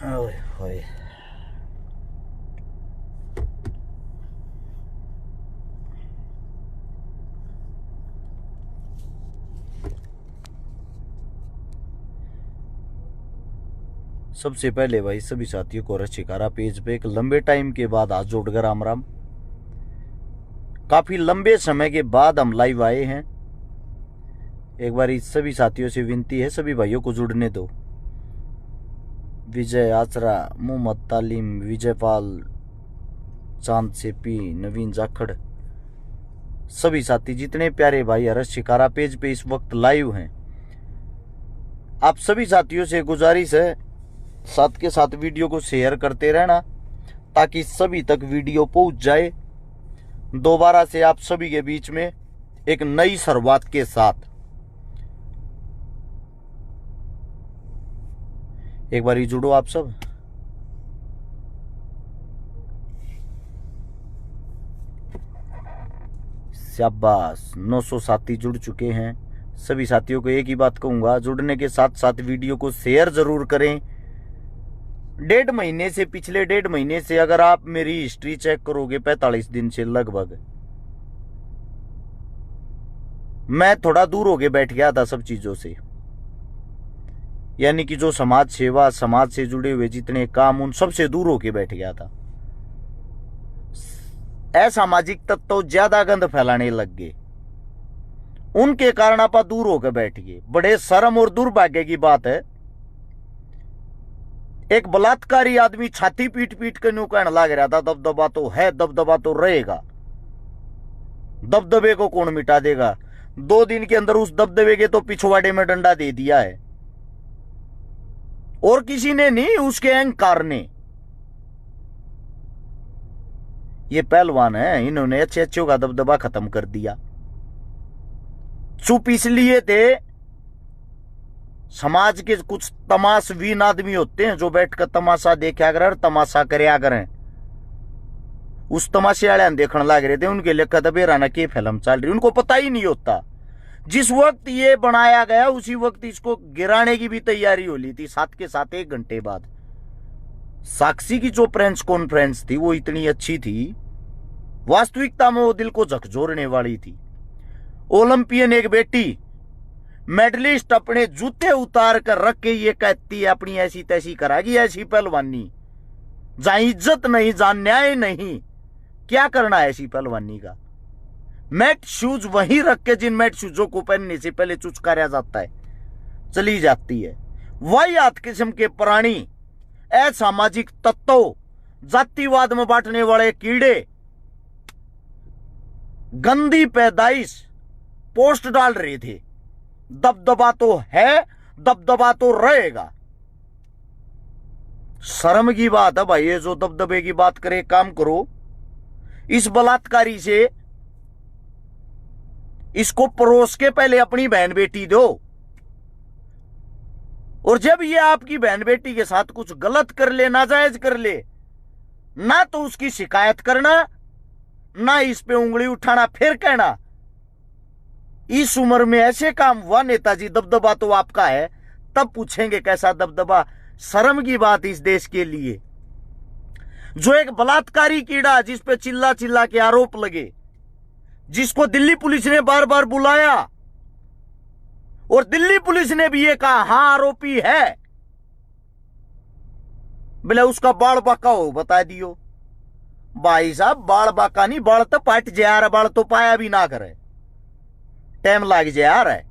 ओए होए। सबसे पहले भाई सभी साथियों को रशिकारा पेज पे एक लंबे टाइम के बाद हाथ जोड़कर राम राम। काफी लंबे समय के बाद हम लाइव आए हैं। एक बार इस सभी साथियों से विनती है, सभी भाइयों को जुड़ने दो। विजय आचरा, मोहम्मद तालीम, विजयपाल, चांद सेपी, नवीन जाखड़, सभी साथी जितने प्यारे भाई रशिकारा पेज पे इस वक्त लाइव हैं, आप सभी साथियों से गुजारिश है साथ के साथ वीडियो को शेयर करते रहना ताकि सभी तक वीडियो पहुंच जाए। दोबारा से आप सभी के बीच में एक नई शुरुआत के साथ एक बार ही जुड़ो आप सब। शाबाश, 900 साथी जुड़ चुके हैं। सभी साथियों को एक ही बात कहूंगा, जुड़ने के साथ साथ वीडियो को शेयर जरूर करें। पिछले डेढ़ महीने से अगर आप मेरी हिस्ट्री चेक करोगे 45 दिन से लगभग मैं थोड़ा दूर होके बैठ गया था सब चीजों से, यानी कि जो समाज सेवा, समाज से जुड़े हुए जितने काम, उन सबसे दूर होके बैठ गया था। असामाजिक तत्व ज्यादा गंद फैलाने लग गए, उनके कारण आप दूर होकर बैठ गए। बड़े शर्म और दुर्भाग्य की बात है, एक बलात्कारी आदमी छाती पीट पीट कर न्यू कहने लग रहा था दबदबा तो है, दबदबा तो रहेगा, दबदबे को कौन मिटा देगा। 2 दिन के अंदर उस दबदबे के तो पिछवाड़े में डंडा दे दिया है, और किसी ने नहीं, उसके अहंकार ने। ये पहलवान है, इन्होंने अच्छे अच्छों का दबदबा खत्म कर दिया। चुप इसलिए थे, समाज के कुछ तमाशवीन आदमी होते हैं जो बैठकर तमाशा देखा करें, तमाशा करया करें। उस तमाशे वाले देखने लग रहे थे, उनके लिए कदबेराना की फिल्म चल रही, उनको पता ही नहीं होता। जिस वक्त ये बनाया गया उसी वक्त इसको गिराने की भी तैयारी हो ली थी। साथ के साथ 1 घंटे बाद साक्षी की जो प्रेस कॉन्फ्रेंस थी वो इतनी अच्छी थी, वास्तविकता में वो दिल को झकझोरने वाली थी। ओलंपियन एक बेटी मेडलिस्ट अपने जूते उतार कर रख के ये कहती है अपनी ऐसी तैसी करागी, ऐसी पहलवानी जहां इज्जत नहीं, जहां न्याय नहीं, क्या करना है ऐसी पहलवानी का। मैट शूज वहीं रख के जिन मैट शूजों को पहनने से पहले चुचकारा जाता है, चली जाती है। वही आत किस्म के प्राणी, असामाजिक तत्व, जातिवाद में बांटने वाले कीड़े, गंदी पैदाइश पोस्ट डाल रहे थे, दबदबा तो है, दबदबा तो रहेगा। शर्म की बात है भाई, ये जो दबदबे की बात करे, काम करो। इस बलात्कारी से इसको परोस के पहले अपनी बहन बेटी दो, और जब ये आपकी बहन बेटी के साथ कुछ गलत कर ले, नाजायज कर ले, ना तो उसकी शिकायत करना, ना इस पे उंगली उठाना, फिर कहना इस उम्र में ऐसे काम हुआ नेताजी, दबदबा तो आपका है। तब पूछेंगे कैसा दबदबा। शर्म की बात इस देश के लिए। जो एक बलात्कारी कीड़ा जिस पे चिल्ला चिल्ला के आरोप लगे, जिसको दिल्ली पुलिस ने बार बार बुलाया और दिल्ली पुलिस ने भी ये कहा हां आरोपी है, बोले उसका बाल बाका हो बता दियो। भाई साहब, बाल बाका नहीं, बाल तो पट जा, बाल तो पाया भी ना करे, टाइम लग जाए यार।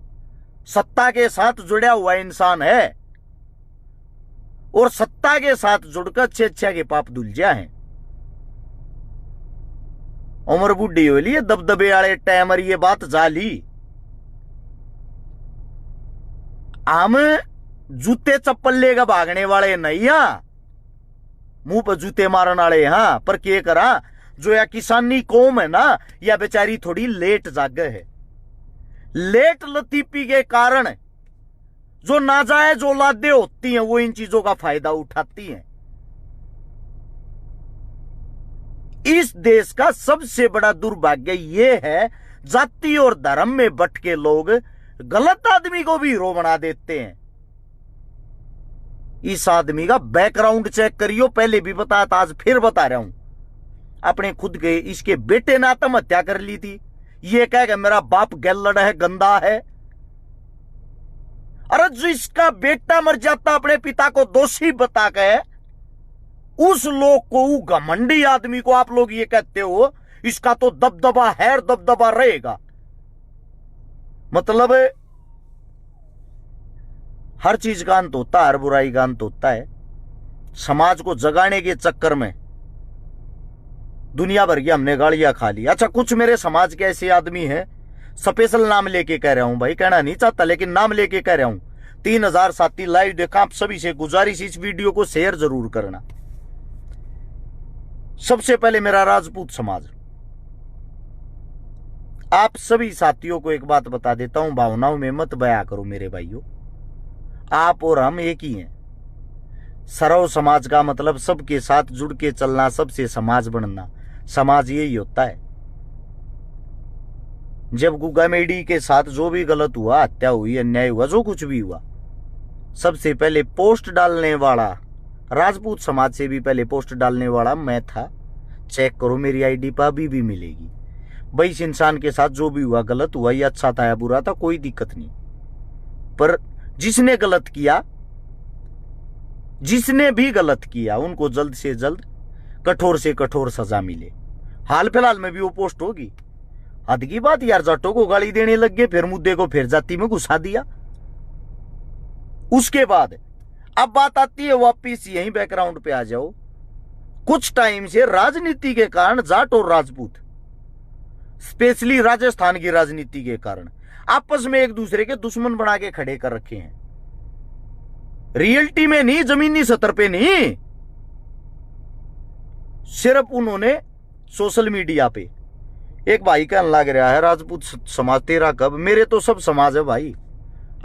सत्ता के साथ जुड़ा हुआ इंसान है, और सत्ता के साथ जुड़कर अच्छे के पाप धुल जाए। उम्र बुढ़ी हो ली, दबदबे वाले टाइमर ये बात जाली। हम जूते चप्पल लेकर भागने वाले नहीं, मुंह पर जूते मारने वाले। हाँ, पर क्या करा, जो या किसानी कौम है ना, या बेचारी थोड़ी लेट जागे है। लेट लतीफी के कारण जो नाजायज औलादे होती हैं वो इन चीजों का फायदा उठाती हैं। इस देश का सबसे बड़ा दुर्भाग्य ये है, जाति और धर्म में भटके लोग गलत आदमी को भी हीरो बना देते हैं। इस आदमी का बैकग्राउंड चेक करियो, पहले भी बताया था, आज फिर बता रहा हूं। अपने खुद के इसके बेटे ने आत्महत्या कर ली थी, ये कहेगा मेरा बाप गैलड़ है, गंदा है। अरे जो इसका बेटा मर जाता अपने पिता को दोषी बता के, उस लोग को, वो घमंडी आदमी को आप लोग ये कहते हो इसका तो दबदबा है, दबदबा रहेगा। मतलब हर चीज का अंत होता है, हर बुराई का अंत होता है। समाज को जगाने के चक्कर में दुनिया भर की हमने गालियां खा ली। अच्छा, कुछ मेरे समाज के ऐसे आदमी हैं, स्पेशल नाम लेके कह रहा हूं भाई, कहना नहीं चाहता लेकिन नाम लेके कह रहा हूं, 3000 साथी लाइव देखा। आप सभी से गुजारिश, इस वीडियो को शेयर जरूर करना। सबसे पहले मेरा राजपूत समाज, आप सभी साथियों को एक बात बता देता हूं, भावनाओं में मत बया करो मेरे भाइयों। आप और हम एक ही हैं। सरव समाज का मतलब सबके साथ जुड़ के चलना, सबसे समाज बनना। समाज यही होता है। जब गुग्गा मेडी के साथ जो भी गलत हुआ, हत्या हुई, अन्याय हुआ, जो कुछ भी हुआ, सबसे पहले पोस्ट डालने वाला राजपूत समाज से भी पहले पोस्ट डालने वाला मैं था। चेक करो मेरी आईडी पर, अभी भी मिलेगी भाई। इस इंसान के साथ जो भी हुआ, गलत हुआ या अच्छा था या बुरा था, कोई दिक्कत नहीं। पर जिसने गलत किया, जिसने भी गलत किया, उनको जल्द से जल्द कठोर से कठोर सजा मिले। हाल फिलहाल में भी वो पोस्ट होगी। हद की बात यार, जाटों को गाली देने लग गए, फिर मुद्दे को फिर जाति में घुसा दिया। उसके बाद अब बात आती है वापिस यही बैकग्राउंड पे आ जाओ। कुछ टाइम से राजनीति के कारण जाट और राजपूत, स्पेशली राजस्थान की राजनीति के कारण, आपस में एक दूसरे के दुश्मन बना के खड़े कर रखे हैं। रियलिटी में नहीं, जमीनी स्तर पे नहीं, सिर्फ उन्होंने सोशल मीडिया पे। एक भाई कहने लग रहा है राजपूत समाज तेरा कब? मेरे तो सब समाज है भाई,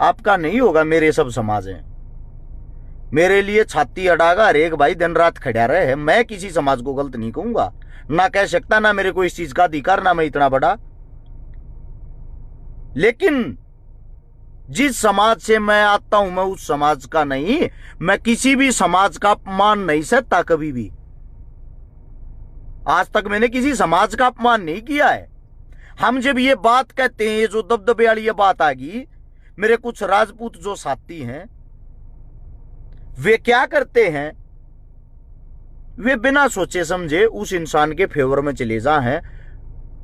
आपका नहीं होगा, मेरे सब समाज है। मेरे लिए छाती अड़ागा हर एक भाई दिन रात खड़ा रहे है। मैं किसी समाज को गलत नहीं कहूंगा, ना कह सकता, ना मेरे को इस चीज का अधिकार, ना मैं इतना बड़ा। लेकिन जिस समाज से मैं आता हूं, मैं उस समाज का नहीं, मैं किसी भी समाज का अपमान नहीं सहता कभी भी। आज तक मैंने किसी समाज का अपमान नहीं किया है। हम जब ये बात कहते हैं, ये जो दबदबे वाली ये बात आ गई, मेरे कुछ राजपूत जो साथी हैं, वे क्या करते हैं, वे बिना सोचे समझे उस इंसान के फेवर में चले जा हैं।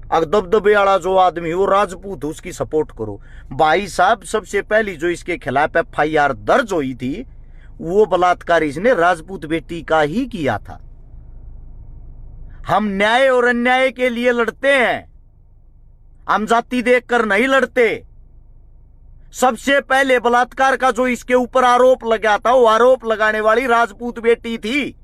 अगर दबदबे वाला जो आदमी वो राजपूत, उसकी सपोर्ट करो। भाई साहब, सबसे पहली जो इसके खिलाफ FIR दर्ज हुई थी, वो बलात्कार इसने राजपूत बेटी का ही किया था। हम न्याय और अन्याय के लिए लड़ते हैं, हम जाति देखकर नहीं लड़ते। सबसे पहले बलात्कार का जो इसके ऊपर आरोप लगा था, वो आरोप लगाने वाली राजपूत बेटी थी।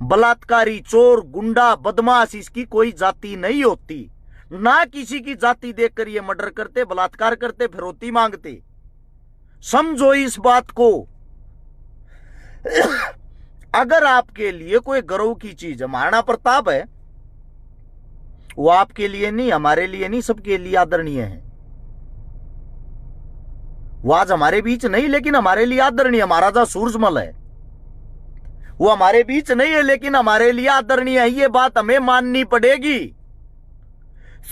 बलात्कारी, चोर, गुंडा, बदमाश, इसकी कोई जाति नहीं होती। ना किसी की जाति देखकर ये मर्डर करते, बलात्कार करते, फिरौती मांगते। समझो इस बात को। अगर आपके लिए कोई गर्व की चीज है, महाराणा प्रताप है, वो आपके लिए नहीं, हमारे लिए नहीं, सबके लिए आदरणीय है। वो आज हमारे बीच नहीं, लेकिन हमारे लिए आदरणीय। महाराजा सूरजमल है, वो हमारे बीच नहीं है, लेकिन हमारे लिए आदरणीय है। ये बात हमें माननी पड़ेगी।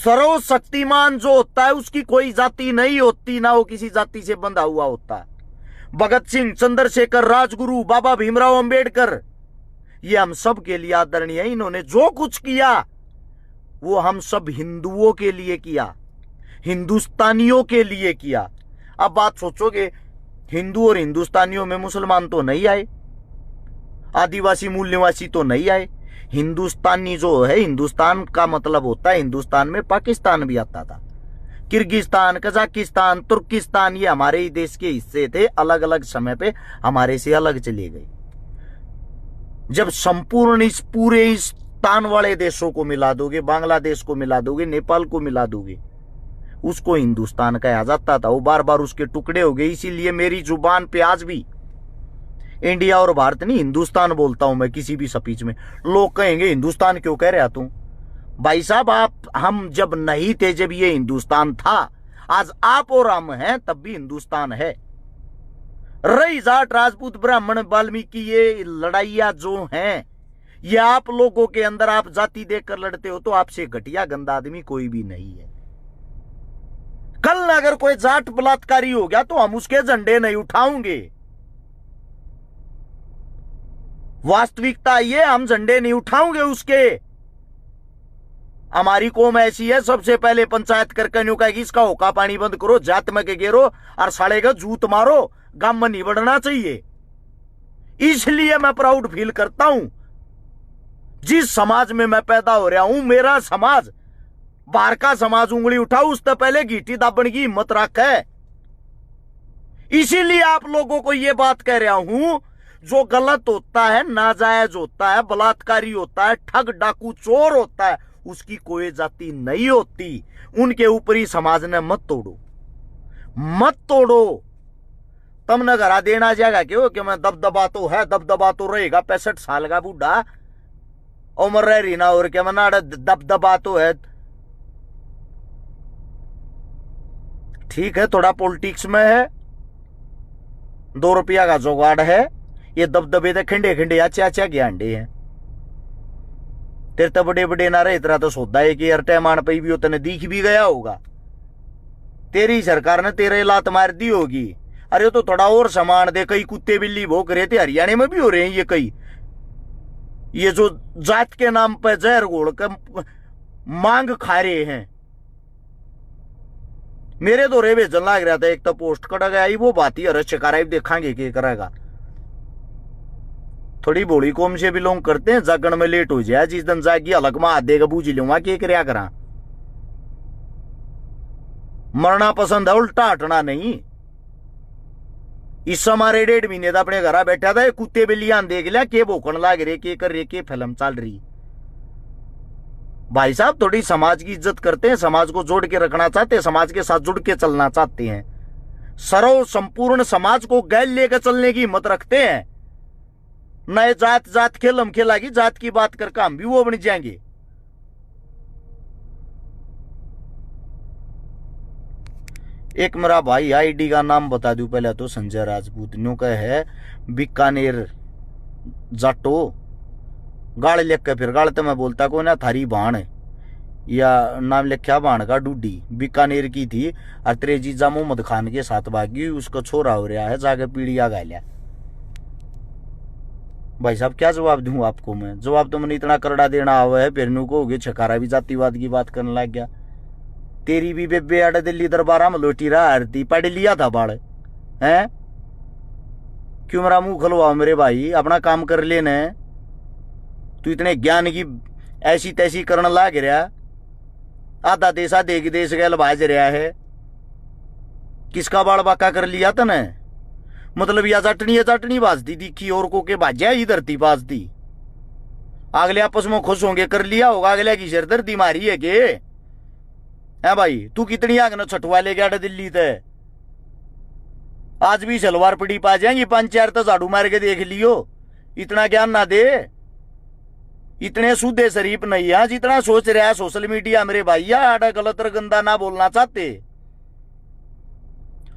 सर्वशक्तिमान जो होता है, उसकी कोई जाति नहीं होती, ना वो किसी जाति से बंधा हुआ होता है। भगत सिंह, चंद्रशेखर, राजगुरु, बाबा भीमराव अंबेडकर, ये हम सब के लिए आदरणीय है। इन्होंने जो कुछ किया वो हम सब हिंदुओं के लिए किया, हिंदुस्तानियों के लिए किया। अब बात सोचोगे, हिंदू और हिंदुस्तानियों में मुसलमान तो नहीं आए, आदिवासी मूल निवासी तो नहीं आए। हिंदुस्तानी जो है, हिंदुस्तान का मतलब होता है, हिंदुस्तान में पाकिस्तान भी आता था, किर्गिस्तान, कजाकिस्तान, तुर्किस्तान, ये हमारे ही देश के हिस्से थे। अलग अलग समय पे हमारे से अलग चले गए। जब संपूर्ण इस पूरे इस तान वाले देशों को मिला दोगे, बांग्लादेश को मिला दोगे, नेपाल को मिला दोगे, उसको हिंदुस्तान कहा जाता था। वो बार बार उसके टुकड़े हो गए। इसीलिए मेरी जुबान पे आज भी इंडिया और भारत नहीं, हिंदुस्तान बोलता हूं मैं किसी भी स्पीच में। लोग कहेंगे हिंदुस्तान क्यों कह रहा तू? भाई साहब, हम जब नहीं थे, जब ये हिंदुस्तान था, आज आप और हम हैं, तब भी हिंदुस्तान है। रही जाट राजपूत ब्राह्मण वाल्मीकि ये लड़ाइयां जो हैं, ये आप लोगों के अंदर आप जाति देखकर लड़ते हो, तो आपसे घटिया गंदा आदमी कोई भी नहीं है। कल अगर कोई जाट बलात्कारी हो गया तो हम उसके झंडे नहीं उठाएंगे। वास्तविकता ये, हम झंडे नहीं उठाएंगे उसके। हमारी कौम ऐसी है, सबसे पहले पंचायत करके न्यू कहेगी इसका होका पानी बंद करो, जात में के गेरो और साले का जूत मारो, गांव में नहीं बढ़ना चाहिए। इसलिए मैं प्राउड फील करता हूं जिस समाज में मैं पैदा हो रहा हूं। मेरा समाज, बाहर का समाज उंगली उठाओ उससे पहले घीटी दाबन की हिम्मत रखे। इसीलिए आप लोगों को यह बात कह रहा हूं, जो गलत होता है, नाजायज होता है, बलात्कारी होता है, ठग डाकू चोर होता है, उसकी कोई जाति नहीं होती। उनके ऊपरी समाज ने मत तोड़ो, मत तोड़ो। तुमने घरा देना जाएगा क्यों कि मैं दबदबा तो है, दबदबा तो रहेगा। 65 साल का बूढ़ा उम्र रह रही ना, और क्या मना दबदबा तो है। ठीक है, थोड़ा पॉलिटिक्स में है, 2 रुपया का जुगाड़ है, ये दबदबे तो खिंडे खिंडे अच्छा अच्छा ज्ञांडे हैं। तेरे तो बड़े बड़े ना रहे, तेरा तो सौदा है कि मान पे भी उतने दिख भी गया होगा। तेरी सरकार ने तेरे लात मार दी होगी। अरे तो थोड़ा और सामान दे, कई कुत्ते बिल्ली भोग रहे थे, हरियाणा में भी हो रहे हैं ये कई। ये जो जात के नाम पर जहर घोल कर मांग खा रहे हैं। मेरे तो रे भेजन लग रहा था, एक तो पोस्ट कट गया ही, वो बात ही अरे शिकारा देखांगे क्या करेगा। थोड़ी बोली कौम से बिलोंग करते हैं, जागण में लेट हो जाए, जिस दिन जागी अलग में हाथ देगा बूझ लूंगा क्या करया करा। मरना पसंद है, उल्टा हटना नहीं। इस हमारे 1.5 महीने था अपने घर बैठा था, कुत्ते बिल्लियां देख लिया के भोकन लाग रहे, के कर रहे, के फिल्म चल रही। भाई साहब थोड़ी समाज की इज्जत करते हैं, समाज को जोड़ के रखना चाहते हैं, समाज के साथ जुड़ के चलना चाहते हैं, सर्व संपूर्ण समाज को गैल लेकर चलने की हिम्मत रखते हैं। नए जात जात खेल हम खेलागी, जात की बात करके हम भी वो बन जाएंगे। एक मेरा भाई आईडी का नाम बता दूं पहले तो, संजय राजपूत न्यू का है, बीकानेर जाटो। गाड़ लिख के फिर गाड़ तो मैं बोलता को ना थारी बाण या नाम लिखा बाण का डूडी, बीकानेर की थी और तेरे जीजा मोहम्मद खान के साथ भागी, उसका छोरा हो रहा है, जाके पीड़िया गालिया। भाई साहब क्या जवाब दूं आपको मैं? जवाब तो मैंने इतना करड़ा देना हुआ है, फिर नू को छकारा भी जातिवाद की बात करने लग गया। तेरी भी बेबे आड़े दिल्ली दरबारा में लोटी रहा हरती, पढ़ लिया था बाड़ है। क्यों मेरा मुंह खलवाओ मेरे भाई, अपना काम कर लेने। तू इतने ज्ञान की ऐसी तैसी करने लाग रहा, आधा देश आधे की देश गैल भाज रहा है। किसका बाल बाका कर लिया तने? मतलब या चटनी बाजती दिखी और को के बाजा ही धरती बाजती। अगले आपस में खुश होंगे कर लिया होगा, अगले की सिरदर्दी मारी है के है भाई। तू कितनी आग न छठवा ले गया दिल्ली ते, आज भी सलवार पड़ी पा जाएंगी, 5-4 तो झाड़ू मार के देख लियो। इतना ज्ञान ना दे, इतने सूदे शरीफ नहीं है जितना सोच रहा है सोशल मीडिया मेरे भाई। आड़ा गलत और गंदा ना बोलना चाहते।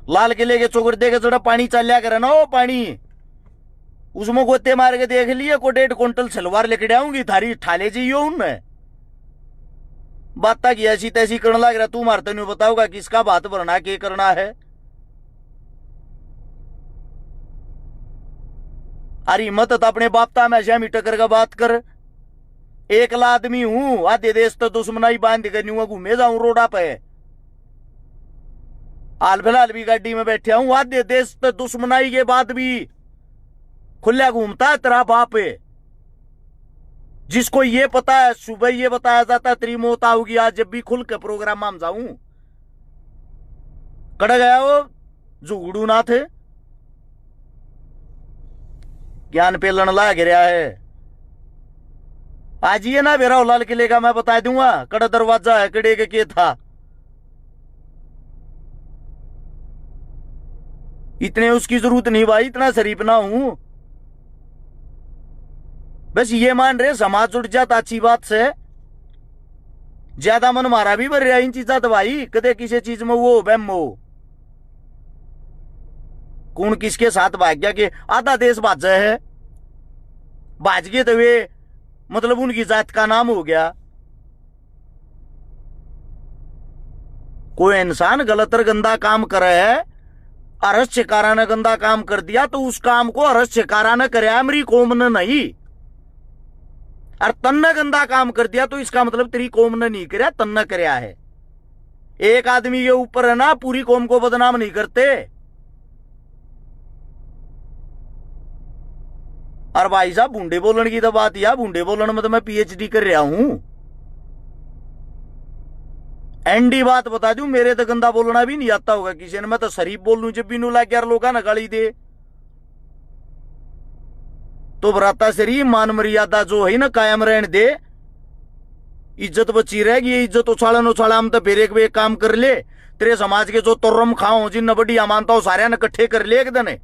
लाल किले के चौकड़ दे के जरा पानी चलिया करे ना, वो पानी उसमें गोते मार के देख लिए को 1.5 क्विंटल सलवार लेके आऊंगी थारी ठाले जी उनमें बात की ऐसी तैसी करने लग रहा। तू मारते नहीं बताओगा किसका बात भरना के करना है। अरे मत अपने बापता में ऐसा टकर का बात कर। एक ला आदमी हूं, आधे देश तो दुश्मनाई बांध कर घूमे जाऊं रोडा पे। हाल फिलहाल भी गाड़ी में बैठा हूं, आधे देश तो दुश्मनाई के बाद भी खुला घूमता है तेरा बाप है। जिसको ये पता है, सुबह ये बताया जाता तेरी मौत आओगी आज जब भी खुल के प्रोग्राम में जाऊं। कड़ गया वो जुगड़ू ना थे, ज्ञान पे लड़ ला गिरा है। आज ये ना मेरा लाल किले का मैं बता दूंगा कड़ा दरवाजा है कड़े के था। इतने उसकी जरूरत नहीं भाई, इतना शरीफ ना हूं। बस ये मान रहे समाज जुड़ जाता अच्छी बात से, ज्यादा मन मारा भी भर रहा इन चीजा तो भाई कदे किसी चीज में वो बैम हो। कौन किसके साथ भाग गया कि आधा देश भाजा है, भाज गए तो वे मतलब उनकी जात का नाम हो गया। कोई इंसान गलत और गंदा काम करे है, अरस शिकारा ने गंदा काम कर दिया तो उस काम को अरस शिकारा ने कराया, मेरी कौम ने नहीं। और तन ने गंदा काम कर दिया तो इसका मतलब तेरी कौम ने नहीं कराया, तन ने कराया है। एक आदमी के ऊपर है ना, पूरी कौम को बदनाम नहीं करते। और भाई साहब बूंदे बोलने की तो बात, या बूंदे बोलने में तो मैं पीएचडी कर रहा हूं। एंडी बात बता दूं, मेरे तो गंदा बोलना भी नहीं आता होगा किसी ने, मैं तो शरीफ बोल लूं जब भी नू लाग यार लोग ना गाली दे तो बराता शरीफ मान मर्यादा जो है ना कायम रहने दे, इज्जत बची रहेगी। इज्जत उछालन उछाला हम तो फिर एक काम कर ले, तेरे समाज के जो तोरम खाओ जिन बढ़िया मानता हूं सारे ने इकट्ठे कर ले एक दिन,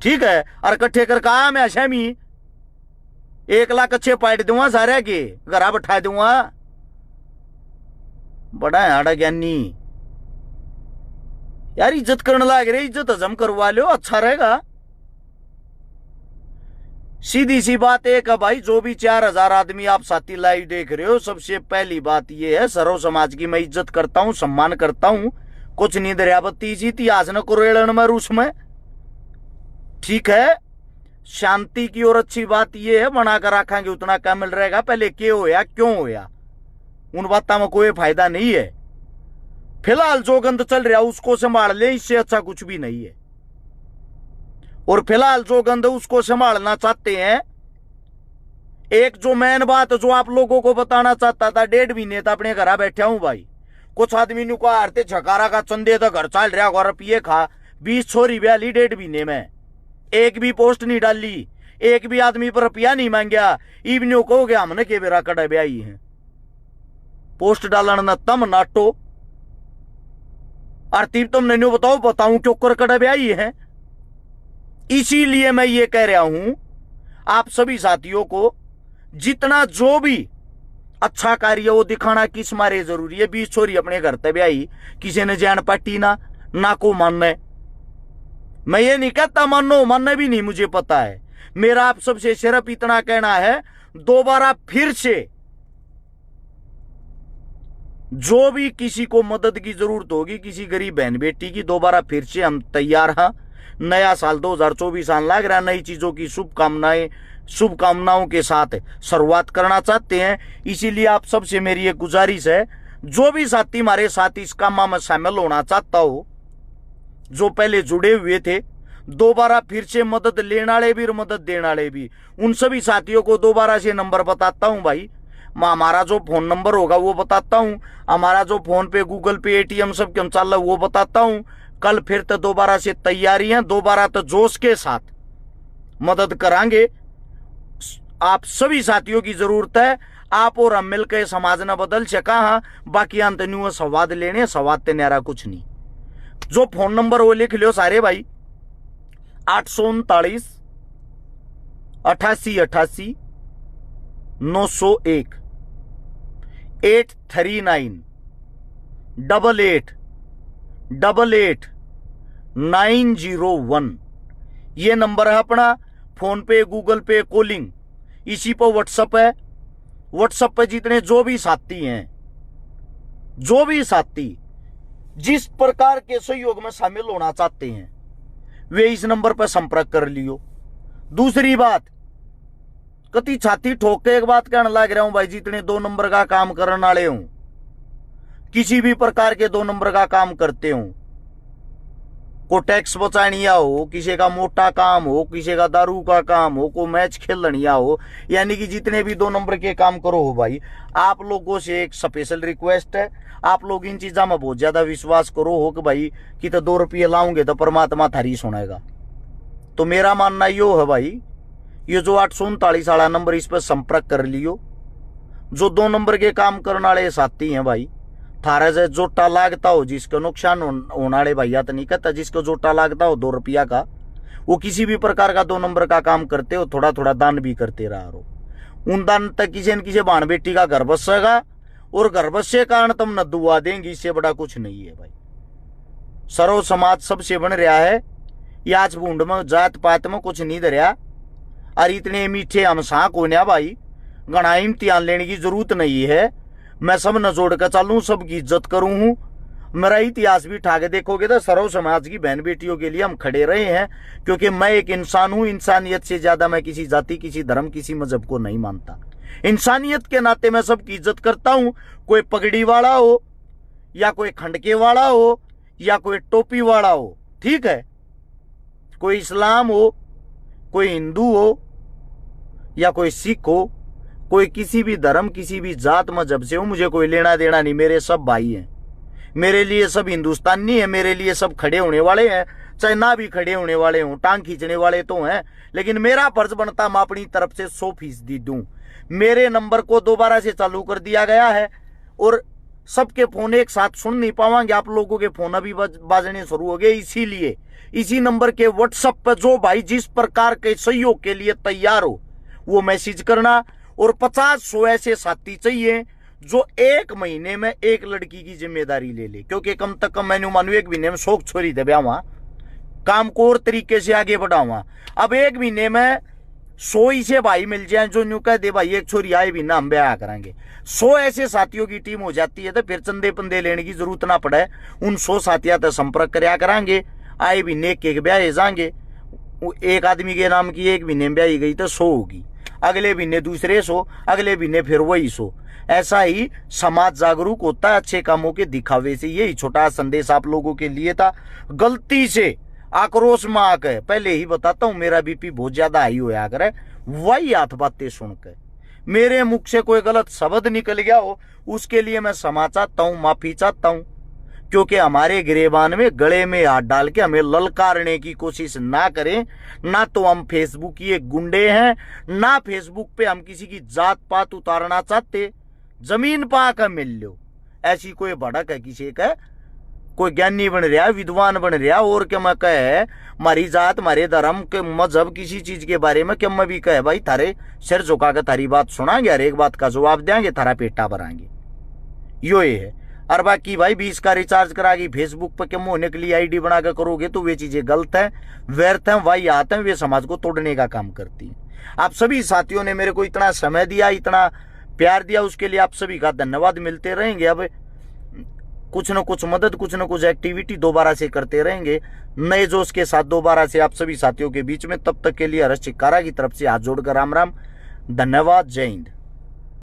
ठीक है। और इकट्ठे कर कहा मैं अशामी 1 लाख अच्छे पाइट दूंगा सारे के घरा बैठा दूंगा। बड़ा है आड़ा ज्ञानी यार, इज्जत करने लग रहे, इज्जत हजम करवा लो, अच्छा रहेगा। सीधी सी बात एक है भाई, जो भी 4000 आदमी आप साथी लाइव देख रहे हो, सबसे पहली बात ये है, सर्व समाज की मैं इज्जत करता हूं, सम्मान करता हूं। कुछ नहीं दरियावती इतिहास न कुरेड़न में रूस में, ठीक है। शांति की और अच्छी बात यह है, बनाकर रखेंगे उतना क्या मिल रहेगा। पहले क्यों होया क्यों होया उन बातों में कोई फायदा नहीं है। फिलहाल जो गंद चल रहा उसको संभाल ले, इससे अच्छा कुछ भी नहीं है। और फिलहाल जो गंद उसको संभालना चाहते हैं, एक जो मेन बात जो आप लोगों को बताना चाहता था, 1.5 महीने तो अपने घर बैठा हूं भाई। कुछ आदमी को हारते झकारा का चंदे तो घर चल रहा, और रुपये खा 20 छोरी ब्याली 1.5 महीने में, एक भी पोस्ट नहीं डाली, एक भी आदमी पर रुपया नहीं मांगया। इवनियों कहोगे हमने के बेरा कड़ा ब्याई है, पोस्ट डालन न तम नाटो। आरतीब तुम नहीं बताऊं क्यों कर कड़ा ब्याई है। इसीलिए मैं ये कह रहा हूं आप सभी साथियों को, जितना जो भी अच्छा कार्य वो दिखाना किस मारे जरूरी है। 20 छोरी अपने घर तक ब्याई, किसी ने जान पाटी ना को मानने। मैं ये नहीं कहता मानो, मानने भी नहीं, मुझे पता है। मेरा आप सबसे सिर्फ इतना कहना है, दोबारा फिर से जो भी किसी को मदद की जरूरत होगी, किसी गरीब बहन बेटी की, दोबारा फिर से हम तैयार हैं। नया साल 2024 आने लग रहा, नई चीजों की शुभकामनाओं के साथ शुरुआत करना चाहते हैं। इसीलिए आप सबसे मेरी एक गुजारिश है, जो भी साथी हमारे साथ इस काम में शामिल होना चाहता हो, जो पहले जुड़े हुए थे, दोबारा फिर से मदद लेने वाले भी और मदद देने वाले भी, उन सभी साथियों को दोबारा से नंबर बताता हूं भाई। हमारा जो फोन नंबर होगा वो बताता हूं, हमारा जो फोन पे गूगल पे एटीएम सब के चल रहा वो बताता हूं। कल फिर तो दोबारा से तैयारी है, दोबारा तो जोश के साथ मदद करांगे। आप सभी साथियों की जरूरत है, आप और हम मिलकर समाज न बदल सका। हाँ, बाकी अंत न्यू संवाद लेने, संवाद ते न्यारा कुछ नहीं। जो फोन नंबर वो लिख लियो सारे भाई, 839 88 88 901 839 88 88 901। ये नंबर है अपना। फोन पे, गूगल पे, कॉलिंग इसी पर व्हाट्सएप है। व्हाट्सएप पे जितने जो भी साथी जिस प्रकार के सहयोग में शामिल होना चाहते हैं, वे इस नंबर पर संपर्क कर लियो। दूसरी बात, कति छाती ठोक के एक बात कहने लग रहा हूं भाई, जितने 2 नंबर का काम करने वाले हूं, किसी भी प्रकार के 2 नंबर का काम करते हूं, को टैक्स बचानिया हो, किसी का मोटा काम हो, किसी का दारू का काम हो, को मैच खेलनिया हो, यानी कि जितने भी 2 नंबर के काम करो हो भाई, आप लोगों से एक स्पेशल रिक्वेस्ट है, आप लोग इन चीजा में बहुत ज्यादा विश्वास करो हो कि भाई कि तो 2 रुपये लाओगे तो परमात्मा थारी सुनेगा। तो मेरा मानना यो है भाई, ये जो 839 वाला नंबर, इस पर संपर्क कर लियो। जो 2 नंबर के काम करने वाले साथी हैं भाई, थारे से जोटा लागता हो, जिसका नुकसान होने वाले भैया तो नहीं कहता, जिसको जोटा लागता हो 2 रुपया का, वो किसी भी प्रकार का 2 नंबर का काम करते हो, थोड़ा थोड़ा दान भी करते रहा हो। उन दान तक किसी न किसी बाण बेटी का घर बसेगा, और घर बसे कारण तुम न दुआ देंगी, इससे बड़ा कुछ नहीं है भाई। सर्व समाज सबसे बन रहा है, या आज बूंद में जात पात में कुछ नहीं धरिया। और इतने मीठे हम साक होने भाई, गणा इम्तिहान लेने की जरूरत नहीं है। मैं सब न जोड़ कर चालू, सबकी इज्जत करूं हूं। मेरा इतिहास भी उठा के देखोगे तो सर्व समाज की बहन बेटियों के लिए हम खड़े रहे हैं, क्योंकि मैं एक इंसान हूं। इंसानियत से ज्यादा मैं किसी जाति, किसी धर्म, किसी मजहब को नहीं मानता। इंसानियत के नाते मैं सबकी इज्जत करता हूं। कोई पगड़ी वाला हो, या कोई खंडके वाला हो, या कोई टोपी वाला हो, ठीक है। कोई इस्लाम हो, कोई हिंदू हो, या कोई सिख हो, कोई किसी भी धर्म, किसी भी जात मजहब से हो, मुझे कोई लेना देना नहीं। मेरे सब भाई हैं, मेरे लिए सब हिंदुस्तानी है, मेरे लिए सब खड़े होने वाले हैं। चाहे ना भी खड़े होने वाले हों, टांग खींचने वाले तो हैं, लेकिन मेरा फर्ज बनता मैं अपनी तरफ से 100% दूं। मेरे नंबर को दोबारा से चालू कर दिया गया है, और सबके फोन एक साथ सुन नहीं पावांगे। आप लोगों के फोन अभी बाजने शुरू हो गए, इसीलिए इसी नंबर के व्हाट्सएप पर जो भाई जिस प्रकार के सहयोग के लिए तैयार हो वो मैसेज करना। और 50-100 ऐसे साथी चाहिए जो एक महीने में एक लड़की की जिम्मेदारी ले ले, क्योंकि कम तक कम मैंने मानू एक महीने में 100 छोरी दे ब्यावा, काम को और तरीके से आगे बढ़ावा। अब एक महीने में 100 ही से भाई मिल जाए जो न्यू कह दे भाई एक छोरी आए भी ना हम ब्याह करेंगे। 100 ऐसे साथियों की टीम हो जाती है तो फिर चंदे पंदे लेने की जरूरत ना पड़े। उन 100 साथियों तक संपर्क करया करांगे, आए भी नेक एक ब्याह जाएंगे। एक आदमी के नाम की एक महीने में ब्याही गई तो 100 होगी, अगले महीने दूसरे 100, अगले महीने फिर वही 100। ऐसा ही समाज जागरूक होता है अच्छे कामों के दिखावे से। यही छोटा संदेश आप लोगों के लिए था। गलती से आक्रोश में आकर, पहले ही बताता हूं, मेरा बीपी बहुत ज्यादा हाई होया करे, वही हाथ बातें सुनकर मेरे मुख से कोई गलत शब्द निकल गया हो, उसके लिए मैं क्षमा चाहता हूं, माफी चाहता हूं। क्योंकि हमारे गिरेबान में गले में हाथ डाल के हमें ललकारने की कोशिश ना करें। ना तो हम फेसबुक के गुंडे हैं, ना फेसबुक पे हम किसी की जात पात उतारना चाहते। जमीन पा कर मिल लो, ऐसी कोई भड़क है किसी का, कोई ज्ञानी बन रहा, विद्वान बन रहा, और क्या मैं कहे हमारी जात, हमारे धर्म के मजहब किसी चीज के बारे में क्या मैं भी कहे भाई थारे सिर झुका कर थारी बात सुनाएंगे, हर एक बात का जवाब देंगे, थारा पेटा भराएंगे। यो ये है। और बाकी भाई 20 का रिचार्ज करागी फेसबुक पर कम होने के लिए आईडी बनाकर करोगे तो वे चीजें गलत है, व्यर्थ है, वही आते हैं, वे समाज को तोड़ने का काम करती है। आप सभी साथियों ने मेरे को इतना समय दिया, इतना प्यार दिया, उसके लिए आप सभी का धन्यवाद। मिलते रहेंगे, अब कुछ न कुछ मदद, कुछ न कुछ एक्टिविटी दोबारा से करते रहेंगे नए जोश के साथ दोबारा से आप सभी साथियों के बीच में। तब तक के लिए हर्ष चिक्कारा की तरफ से हाथ जोड़कर राम राम, धन्यवाद, जय हिंद।